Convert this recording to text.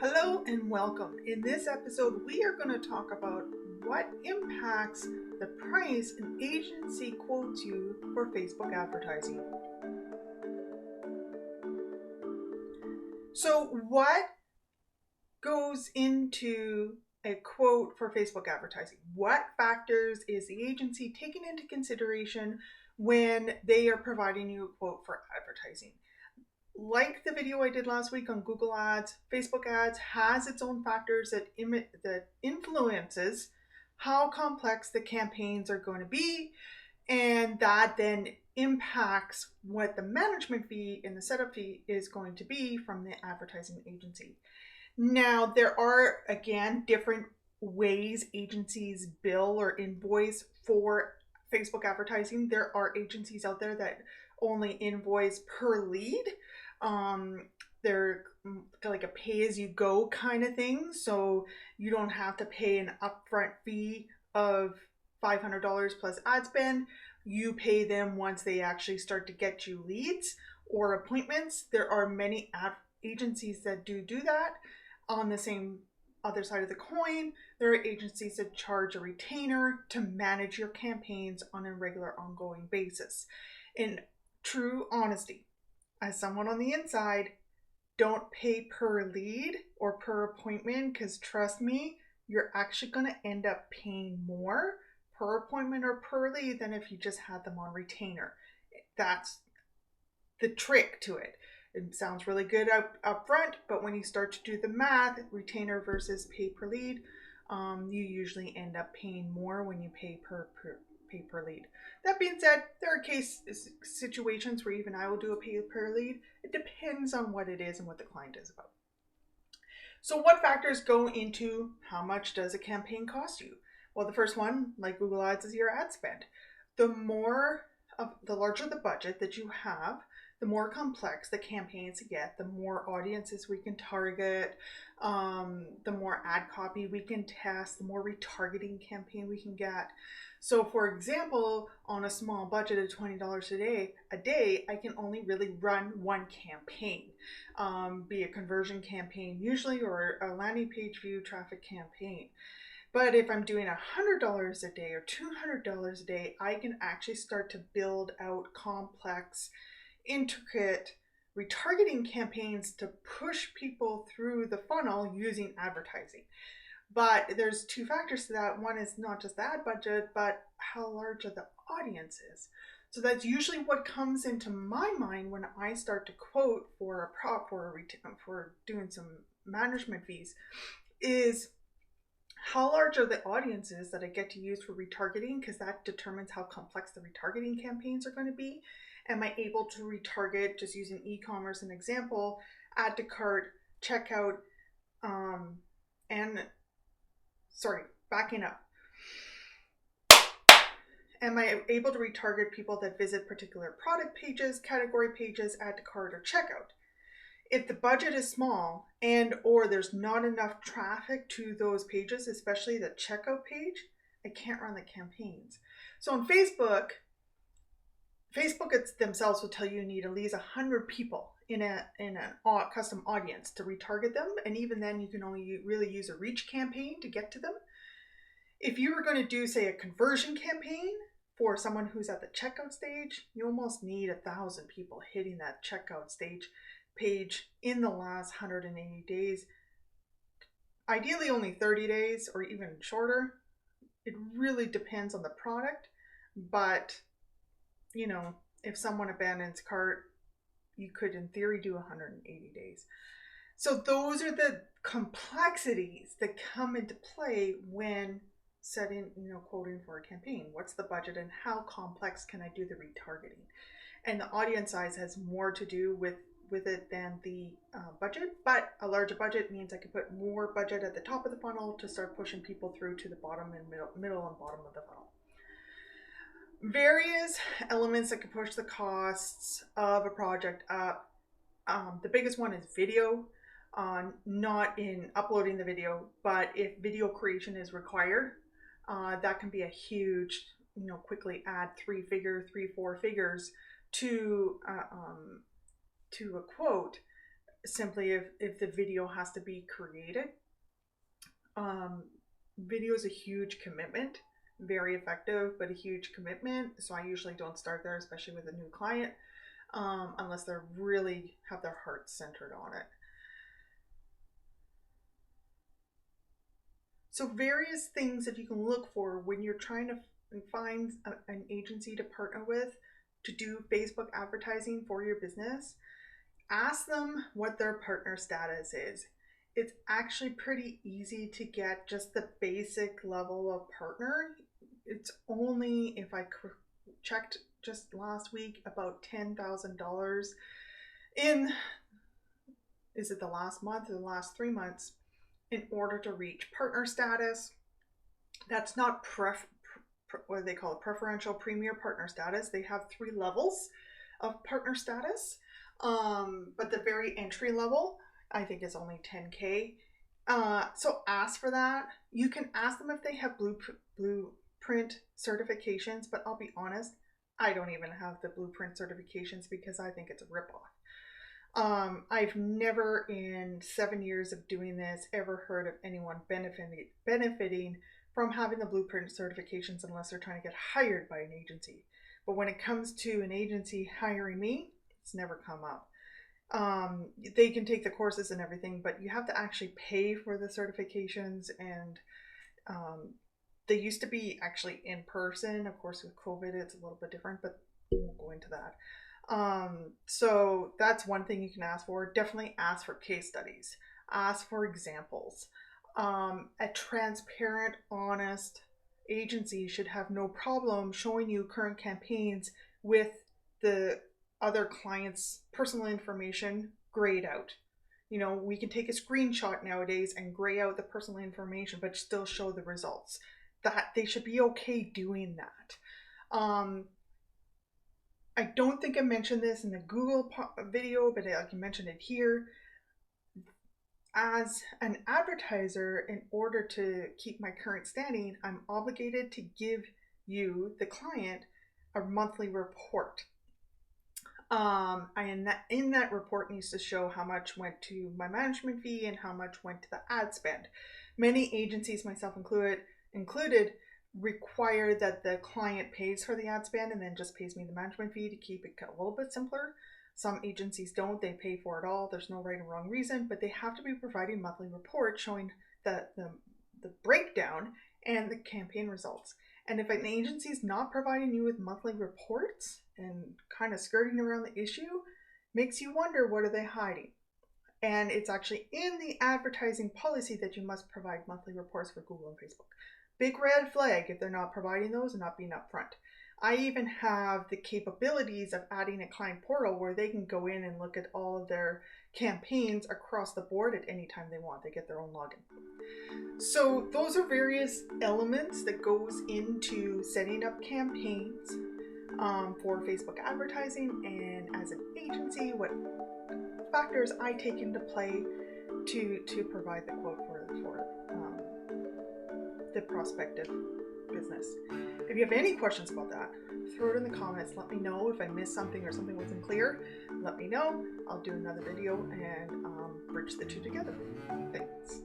Hello and welcome. In this episode, we are going to talk about what impacts the price an agency quotes you for Facebook advertising. So, what goes into a quote for Facebook advertising? What factors is the agency taking into consideration when they are providing you a quote for advertising? Like the video I did last week on Google Ads, Facebook Ads has its own factors that influences how complex the campaigns are going to be, and that then impacts what the management fee and the setup fee is going to be from the advertising agency. Now, there are again different ways agencies bill or invoice for Facebook advertising. There are agencies out there that only invoice per lead. They're like a pay as you go kind of thing. So you don't have to pay an upfront fee of $500 plus ad spend. You pay them once they actually start to get you leads or appointments. There are many agencies that do that. On the same other side of the coin, there are agencies that charge a retainer to manage your campaigns on a regular ongoing basis. In true honesty, as someone on the inside, don't pay per lead or per appointment, because trust me, you're actually going to end up paying more per appointment or per lead than if you just had them on retainer. That's the trick to it. It sounds really good up front, but when you start to do the math, retainer versus pay per lead, you usually end up paying more when you pay per lead. That being said, there are situations where even I will do a pay per lead. It depends on what it is and what the client is about. So what factors go into how much does a campaign cost you? Well, the first one, like Google Ads, is your ad spend. The larger the budget that you have, the more complex the campaigns get, the more audiences we can target, the more ad copy we can test, the more retargeting campaign we can get. So for example, on a small budget of $20 a day, I can only really run one campaign, be a conversion campaign usually, or a landing page view traffic campaign. But if I'm doing $100 a day or $200 a day, I can actually start to build out complex, intricate retargeting campaigns to push people through the funnel using advertising. But there's two factors to that. One is not just the ad budget, but how large are the audiences. So that's usually what comes into my mind when I start to quote for a prop for doing some management fees, is how large are the audiences that I get to use for retargeting, because that determines how complex the retargeting campaigns are going to be. Am I able to retarget, just using e-commerce an example, add to cart, checkout, backing up. Am I able to retarget people that visit particular product pages, category pages, add to cart, or checkout? If the budget is small and or there's not enough traffic to those pages, especially the checkout page, I can't run the campaigns. So on Facebook themselves will tell you need at least 100 people in a custom audience to retarget them, and even then you can only really use a reach campaign to get to them. If you were going to do, say, a conversion campaign for someone who's at the checkout stage, you almost need 1,000 people hitting that checkout stage page in the last 180 days. Ideally only 30 days or even shorter. It really depends on the product, but if someone abandons cart, you could in theory do 180 days. So those are the complexities that come into play when setting, quoting for a campaign. What's the budget and how complex can I do the retargeting? And the audience size has more to do with it than the budget, but a larger budget means I can put more budget at the top of the funnel to start pushing people through to the bottom and middle and bottom of the funnel. Various elements that can push the costs of a project up. The biggest one is video, not in uploading the video, but if video creation is required, that can be a huge, quickly add 3-4 figures to a quote simply if the video has to be created. Video is a huge commitment, very effective, but a huge commitment. So I usually don't start there, especially with a new client, unless they really have their heart centered on it. So various things that you can look for when you're trying to find an agency to partner with to do Facebook advertising for your business. Ask them what their partner status is. It's actually pretty easy to get just the basic level of partner. It's only, if I checked just last week, about $10,000 in, is it the last month or the last 3 months, in order to reach partner status. That's not what they call it, preferential premier partner status. They have 3 levels of partner status, but the very entry level I think is only $10K. So ask for that. You can ask them if they have blueprint certifications, but I'll be honest, I don't even have the blueprint certifications because I think it's a ripoff. I've never in 7 years of doing this ever heard of anyone benefiting from having the blueprint certifications unless they're trying to get hired by an agency. But when it comes to an agency hiring me, it's never come up. They can take the courses and everything, but you have to actually pay for the certifications, and they used to be actually in person. Of course, with COVID, it's a little bit different, but we won't go into that. So that's one thing you can ask for. Definitely ask for case studies. Ask for examples. A transparent, honest agency should have no problem showing you current campaigns with the other clients' personal information grayed out. You know, we can take a screenshot nowadays and gray out the personal information, but still show the results. That they should be okay doing that. I don't think I mentioned this in the Google video, but I can mention it here. As an advertiser, in order to keep my current standing, I'm obligated to give you, the client, a monthly report. In that report needs to show how much went to my management fee and how much went to the ad spend. Many agencies, myself included, require that the client pays for the ad spend and then just pays me the management fee to keep it a little bit simpler. Some agencies don't, they pay for it all. There's no right or wrong reason, but they have to be providing monthly reports showing the breakdown and the campaign results. And if an agency is not providing you with monthly reports and kind of skirting around the issue, makes you wonder, what are they hiding? And it's actually in the advertising policy that you must provide monthly reports for Google and Facebook. Big red flag if they're not providing those and not being upfront. I even have the capabilities of adding a client portal where they can go in and look at all of their campaigns across the board at any time they want. They get their own login. So those are various elements that goes into setting up campaigns for Facebook advertising, and as an agency, what factors I take into play to provide the quote for the prospective business. If you have any questions about that, throw it in the comments. Let me know if I missed something or something wasn't clear. Let me know. I'll do another video and bridge the two together. Thanks.